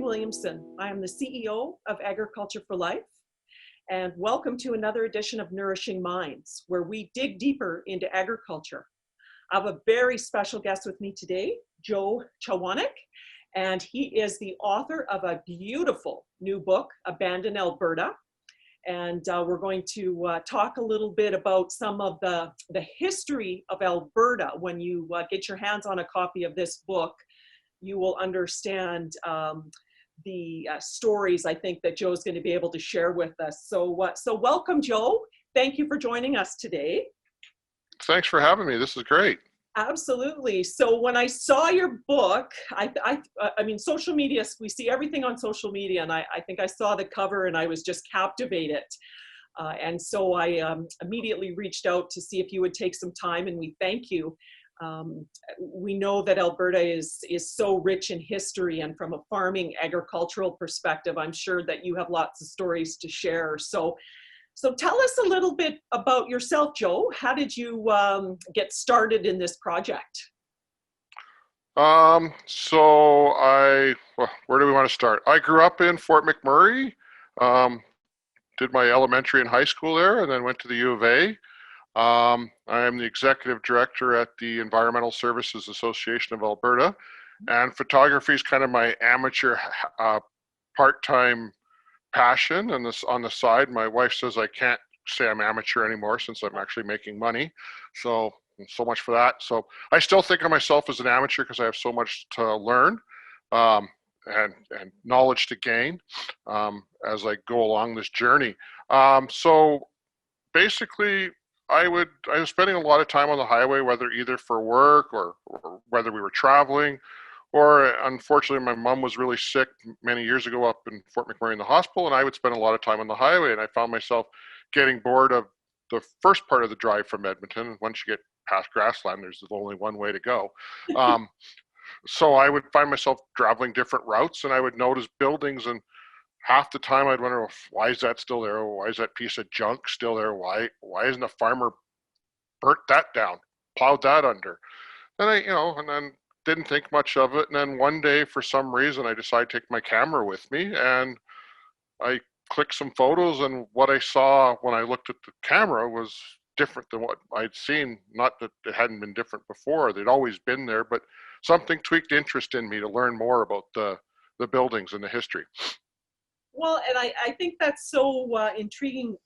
Williamson. I am the CEO of Agriculture for Life, and welcome to another edition of Nourishing Minds, where we dig deeper into agriculture. I have a very special guest with me today, Joe Chowaniec, and he is the author of a beautiful new book, Abandoned Alberta. And we're going to talk a little bit about some of the history of Alberta. When you get your hands on a copy of this book, you will understand the stories I think that Joe's going to be able to share with us. So welcome, Joe. Thank you for joining us today. Thanks for having me. This is great. Absolutely. So when I saw your book, I mean, social media, we see everything on social media, and I think I saw the cover and I was just captivated. And so I immediately reached out to see if you would take some time, and we thank you. We know that Alberta is so rich in history, and from a farming agricultural perspective, I'm sure that you have lots of stories to share. So tell us a little bit about yourself, Joe. How did you get started in this project? Where do we want to start? I grew up in Fort McMurray, did my elementary and high school there, and then went to the U of A. I am the executive director at the Environmental Services Association of Alberta, and photography is kind of my amateur part-time passion. And this on the side, my wife says I can't say I'm amateur anymore since I'm actually making money. So much for that. So I still think of myself as an amateur because I have so much to learn and knowledge to gain as I go along this journey. So basically, I was spending a lot of time on the highway, whether either for work or whether we were traveling, or unfortunately my mom was really sick many years ago up in Fort McMurray in the hospital, and I would spend a lot of time on the highway, and I found myself getting bored of the first part of the drive from Edmonton. Once you get past grassland, there's only one way to go. So I would find myself traveling different routes, and I would notice buildings, and half the time I'd wonder, why is that still there? Why is that piece of junk still there? Why isn't a farmer burnt that down, plowed that under? And and then didn't think much of it. And then one day, for some reason, I decided to take my camera with me, and I clicked some photos, and what I saw when I looked at the camera was different than what I'd seen. Not that it hadn't been different before, they'd always been there, but something tweaked interest in me to learn more about the buildings and the history. Well, and I think that's so intriguing,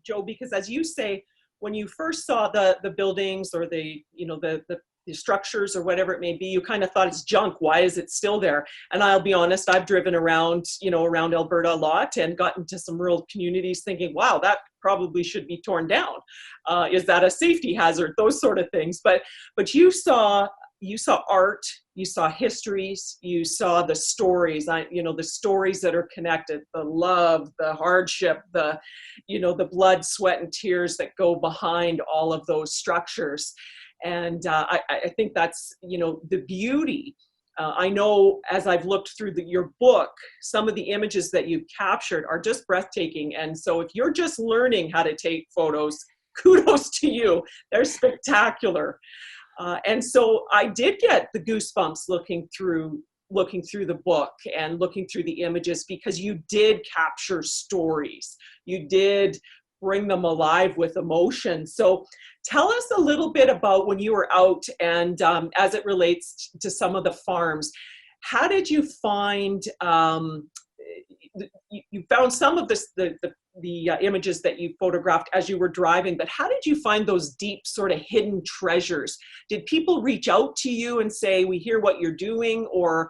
Joe, because as you say, when you first saw the buildings or the structures or whatever it may be, you kind of thought it's junk. Why is it still there? And I'll be honest, I've driven around Alberta a lot and gotten to some rural communities thinking, wow, that probably should be torn down. Is that a safety hazard? Those sort of things. But you saw art, you saw histories, you saw the stories, the stories that are connected, the love, the hardship, the blood, sweat, and tears that go behind all of those structures. And I think that's, the beauty. I know as I've looked through your book, some of the images that you've captured are just breathtaking. And so if you're just learning how to take photos, kudos to you. They're spectacular. And so I did get the goosebumps looking through the book and looking through the images, because you did capture stories. You did bring them alive with emotion. So tell us a little bit about when you were out and as it relates to some of the farms. How did you find, you found some of the images that you photographed as you were driving, but how did you find those deep sort of hidden treasures? Did people reach out to you and say, we hear what you're doing? Or,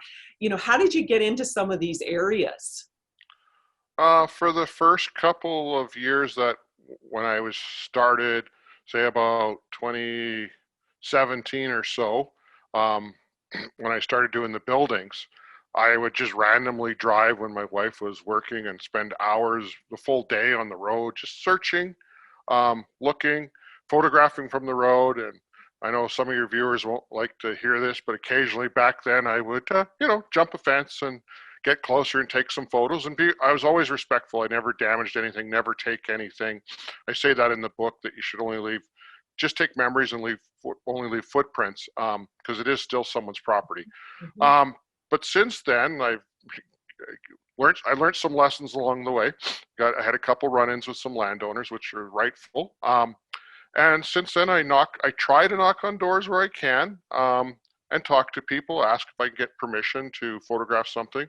how did you get into some of these areas? For the first couple of years when I was started, say about 2017 or so, when I started doing the buildings, I would just randomly drive when my wife was working and spend hours, the full day on the road, just searching, looking, photographing from the road. And I know some of your viewers won't like to hear this, but occasionally back then I would, jump a fence and get closer and take some photos. And I was always respectful. I never damaged anything, never take anything. I say that in the book, that you should only take memories and only leave footprints, because it is still someone's property. Mm-hmm. But since then, I've I learned some lessons along the way. I had a couple run-ins with some landowners, which are rightful. And since then, I try to knock on doors where I can, and talk to people, ask if I can get permission to photograph something.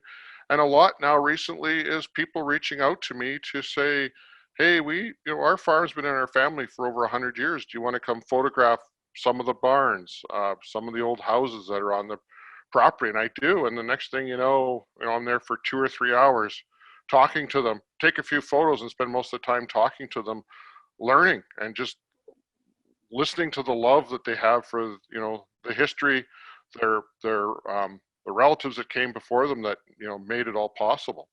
And a lot now recently is people reaching out to me to say, hey, our farm's been in our family for over 100 years. Do you want to come photograph some of the barns, some of the old houses that are on the property? And I do. And the next thing I'm there for 2 or 3 hours talking to them, take a few photos and spend most of the time talking to them, learning and just listening to the love that they have for, the history, the relatives that came before them that, made it all possible.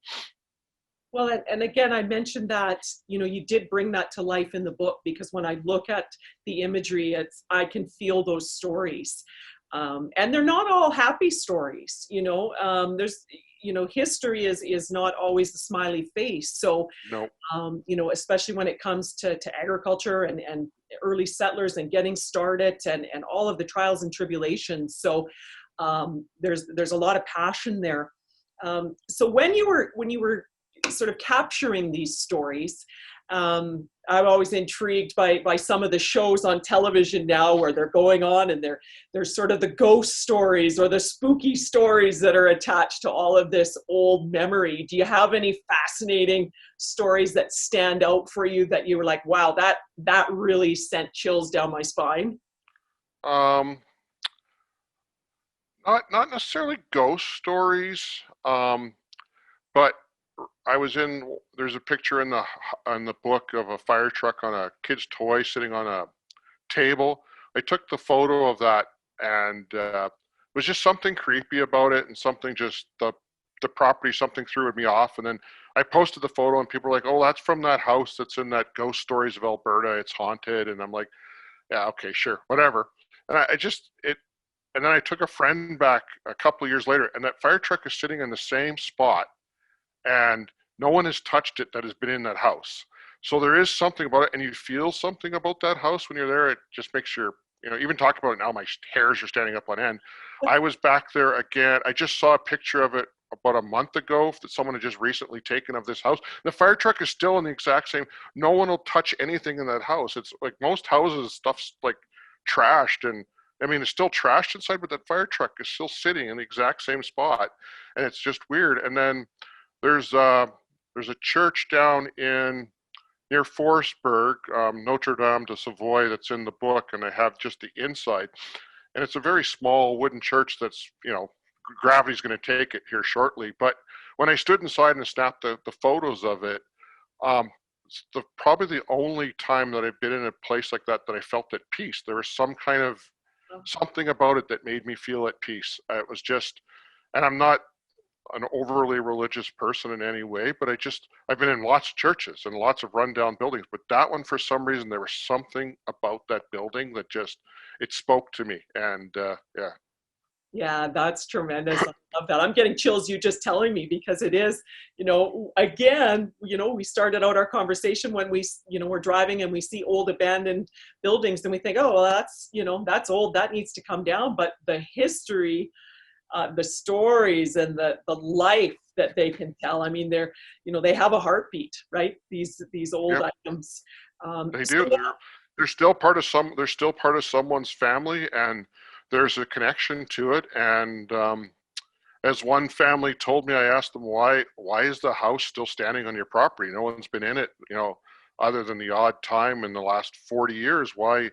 Well, and again, I mentioned that, you did bring that to life in the book, because when I look at the imagery, I can feel those stories. And they're not all happy stories, there's, history is not always the smiley face. So, No. Especially when it comes to agriculture and early settlers and getting started and all of the trials and tribulations. So there's a lot of passion there. So when you were sort of capturing these stories, I'm always intrigued by some of the shows on television now where they're going on and there's sort of the ghost stories or the spooky stories that are attached to all of this old memory. Do you have any fascinating stories that stand out for you that you were like, wow, that really sent chills down my spine? Um, not necessarily ghost stories, but there's a picture in the book of a fire truck on a kid's toy sitting on a table. I took the photo of that, and it was just something creepy about it, and something just the property, something threw me off. And then I posted the photo, and people were like, "Oh, that's from that house that's in that Ghost Stories of Alberta. It's haunted." And I'm like, "Yeah, okay, sure, whatever." And and then I took a friend back a couple of years later, and that fire truck is sitting in the same spot, and no one has touched it that has been in that house. So there is something about it, and you feel something about that house when you're there. It just makes even talk about it now, my hairs are standing up on end. I was back there again. I just saw a picture of it about a month ago that someone had just recently taken of this house. The fire truck is still in the exact same. No one will touch anything in that house. It's like most houses, stuff's like trashed, and I mean, it's still trashed inside, but that fire truck is still sitting in the exact same spot, and it's just weird. And then there's a church down near Forestburg, Notre Dame de Savoie, that's in the book, and I have just the inside. And it's a very small wooden church that's, gravity's going to take it here shortly. But when I stood inside and snapped the photos of it, it's probably the only time that I've been in a place like that I felt at peace. There was some kind of something about it that made me feel at peace. It was just, and I'm not an overly religious person in any way, but I've been in lots of churches and lots of rundown buildings, but that one, for some reason, there was something about that building that it spoke to me. And yeah. Yeah, that's tremendous. I love that. I'm getting chills you just telling me, because it is, again, we started out our conversation when we're driving and we see old abandoned buildings and we think, oh, well, that's old, that needs to come down. But the history, the stories and the life that they can tell. I mean, they have a heartbeat, right? These old Yep. items. They do. They're still part of they're still part of someone's family, and there's a connection to it. And as one family told me, I asked them, why is the house still standing on your property? No one's been in it, other than the odd time in the last 40 years. Why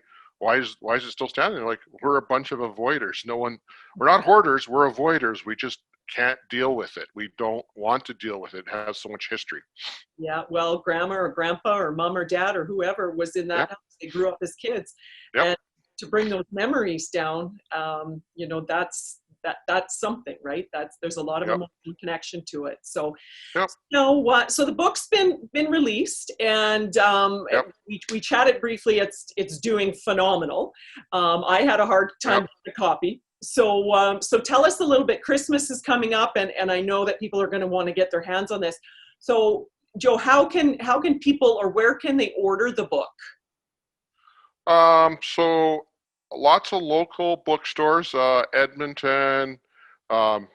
is it still standing? They're like, we're a bunch of avoiders. We're not hoarders, we're avoiders. We just can't deal with it. We don't want to deal with it. It has so much history. Yeah, well, grandma or grandpa or mom or dad or whoever was in that Yep. house. They grew up as kids. Yep. And to bring those memories down, that's something, right? There's a lot of Yep. emotional connection to it. So, Yep. so the book's been released, and Yep. we chatted briefly. It's doing phenomenal. I had a hard time Yep. with the copy. So tell us a little bit. Christmas is coming up, and I know that people are going to want to get their hands on this. So, Joe, how can people, or where can they order the book? So lots of local bookstores, Edmonton, um,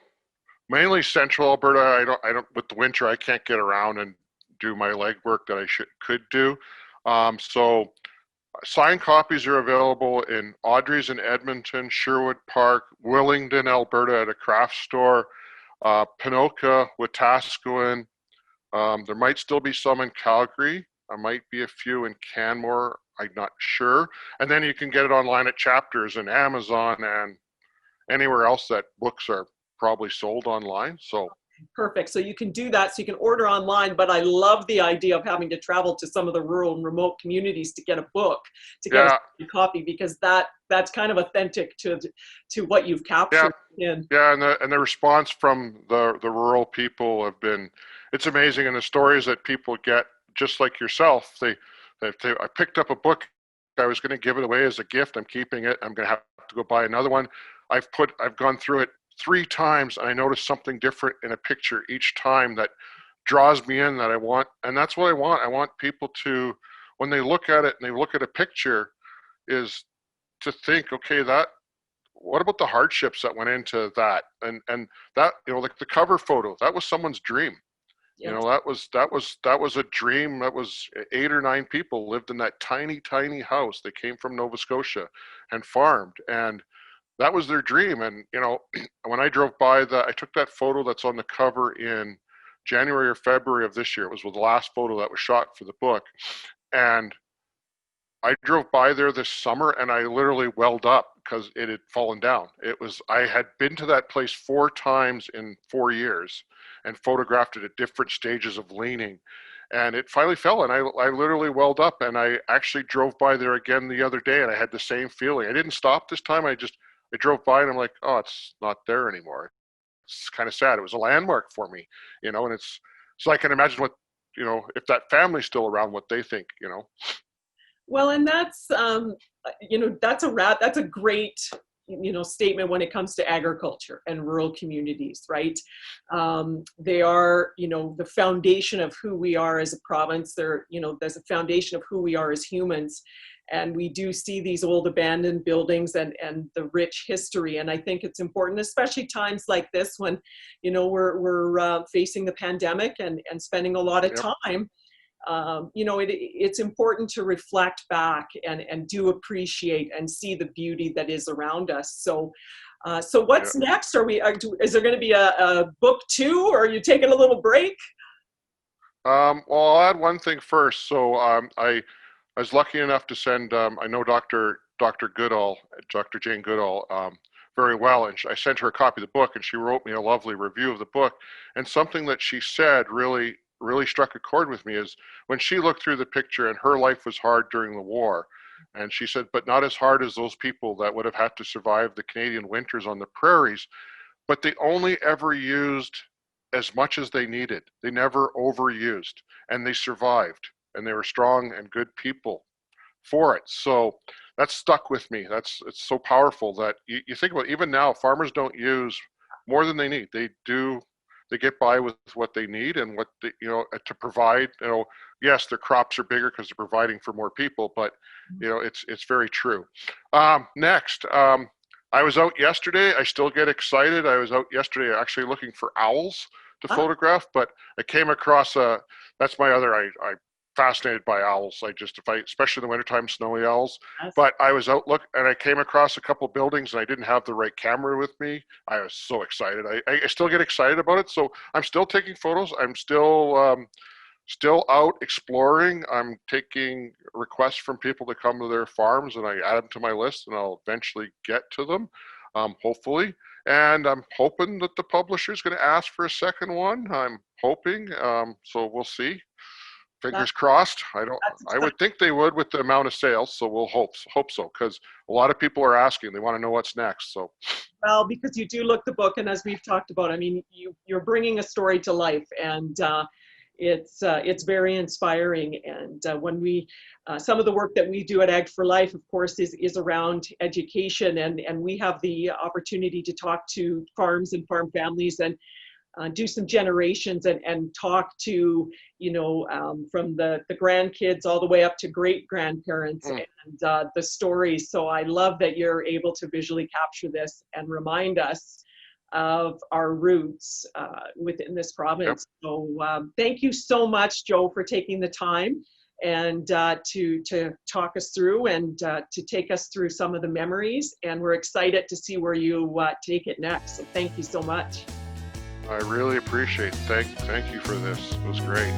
Mainly central Alberta. I don't, with the winter, I can't get around and do my legwork that I could do. So signed copies are available in Audrey's in Edmonton, Sherwood Park, Willingdon, Alberta at a craft store, Pinoka, Wetaskiwin. There might still be some in Calgary. There might be a few in Canmore. I'm not sure. And then you can get it online at Chapters and Amazon and anywhere else that books are probably sold online. So Perfect. So you can do that. So you can order online, but I love the idea of having to travel to some of the rural and remote communities to get a book, to get yeah, a copy, because that's kind of authentic to what you've yeah, captured in. yeah. And the response from the rural people have been, it's amazing. And the stories that people get, just like yourself, I picked up a book. I was going to give it away as a gift. I'm keeping it. I'm going to have to go buy another one. I've gone through it 3 times, and I noticed something different in a picture each time that draws me in, that I want. And that's what I want. I want people to, when they look at it and they look at a picture, is to think, okay, that, what about the hardships that went into that? And that, like the cover photo, that was someone's dream. Yes. That was a dream. That was 8 or 9 people lived in that tiny, tiny house. They came from Nova Scotia and farmed, and that was their dream. And when I drove by I took that photo that's on the cover in January or February of this year. It was the last photo that was shot for the book, and I drove by there this summer, and I literally welled up because it had fallen down. I had been to that place 4 times in 4 years and photographed it at different stages of leaning. And it finally fell, and I literally welled up. And I actually drove by there again the other day, and I had the same feeling. I didn't stop this time. I drove by, and I'm like, oh, it's not there anymore. It's kind of sad. It was a landmark for me, and so I can imagine what, if that family's still around, what they think. Well, and that's that's a great statement when it comes to agriculture and rural communities, right? They are the foundation of who we are as a province. There's a foundation of who we are as humans, and we do see these old abandoned buildings and the rich history. And I think it's important, especially times like this when we're facing the pandemic and spending a lot of Yep. time. It's important to reflect back and do appreciate and see the beauty that is around us. So Yeah. what's next? Is there going to be a book 2, or are you taking a little break? Well, I'll add one thing first. So I was lucky enough to send, I know Dr. Goodall, Dr. Jane Goodall, very well, and I sent her a copy of the book, and she wrote me a lovely review of the book. And something that she said really, really struck a chord with me is when she looked through the picture, and her life was hard during the war. And she said, but not as hard as those people that would have had to survive the Canadian winters on the prairies, but they only ever used as much as they needed. They never overused, and they survived, and they were strong and good people for it. So that stuck with me. It's so powerful that you think about, even now, farmers don't use more than they need. They get by with what they need, and what to provide. Yes, their crops are bigger because they're providing for more people, but it's very true. Next, I was out yesterday. I still get excited. I was out yesterday actually looking for owls to photograph, but I came across that's my other, I'm fascinated by owls. Especially in the wintertime, snowy owls. Yes. But I was out and I came across a couple buildings, and I didn't have the right camera with me. I was so excited. I still get excited about it. So I'm still taking photos. I'm still out exploring. I'm taking requests from people to come to their farms, and I add them to my list, and I'll eventually get to them, hopefully. And I'm hoping that the publisher is going to ask for a second one. I'm hoping. So we'll see. Fingers crossed. I would think they would with the amount of sales. So we'll hope so, because a lot of people are asking. They want to know what's next. So. Well, because you do look the book, and as we've talked about, I mean, you're bringing a story to life, and it's very inspiring. And when some of the work that we do at Ag for Life, of course, is around education, and we have the opportunity to talk to farms and farm families and do some generations and talk to from the grandkids all the way up to great grandparents and the stories. So I love that you're able to visually capture this and remind us of our roots within this Yep. province. So thank you so much, Joe, for taking the time and to talk us through and to take us through some of the memories. And we're excited to see where you take it next. So thank you so much. I really appreciate it. Thank you for this. It was great.